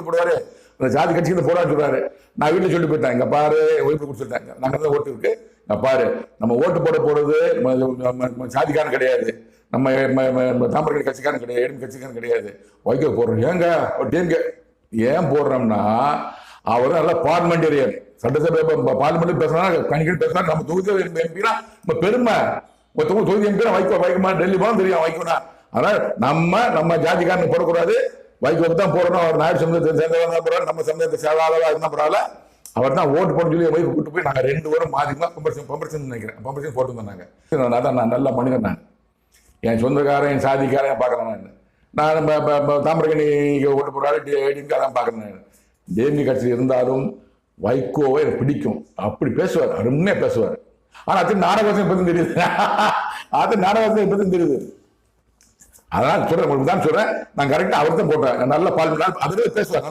போடுவாரு அந்த ஜாதி கட்சிக்கு போராட்டு சொல்றாரு. நான் வீட்டுல சொல்லி போயிட்டேன், இங்க பாரு ஒய்ஃபு கொடுத்துட்டாங்க, நாங்க தான் ஓட்டு இருக்கு, இங்க பாரு நம்ம ஓட்டு போடுறது சாதிக்காரன் கிடையாது, நம்ம தாமரை கட்சிக்காரன் கிடையாது, எடும் கட்சிக்காரன் கிடையாது, வைக்க போடுறோம். ஏங்க டிஎம்கே ஏன் போடுறோம்னா அவர் நல்ல பார்லிமெண்டேரியன், சட்டசபை பார்லிமெண்ட் பேசினா கணிகள் பேசினா நம்ம தொகுதி எம்பினா நம்ம பெருமை, தொகுதி எம்பினா வைக்கமா டெல்லி போனா தெரியும் வைக்கணும். அதனால நம்ம ஜாதிக்காரன் போடக்கூடாது, வைகோக்கு தான் போடணும். அவர் நாயுடு சமூகத்தை சேர்ந்தவங்க தான் போறாரு, நம்ம சமூகத்தை சேதாரவா இருந்தால் பரவாயில்ல, அவர் தான் ஓட்டு போட சொல்லி வைகோ கூட்டு போய் நாங்கள் 2 பேரும் மாதிரிமா பம்பர்சன் நினைக்கிறேன், பம்பர்சன் போட்டு வந்தாங்க. அதான் நான் நல்ல மனிதன், நான் என் சொந்தக்காரன் என் சாதிக்காரன் பார்க்குறேன், நான் தாமரகணி ஓட்டு போடுறாரு டிஎம்கே அதான் பார்க்குறேன். டிஎம்கே கட்சியில் இருந்தாலும் வைகோவை எனக்கு பிடிக்கும், அப்படி பேசுவார், அருமையாக பேசுவார். ஆனால் அது நாடகத்தை பற்றி தெரியுது, அது நாடகத்தை பற்றி தெரியுது. அதனால சொல்றேன், உங்களுக்கு தான் சொல்றேன், நான் கரெக்டா அவர் தான் போட்டேன், நல்ல பால் அதுவே பேசுவாங்க.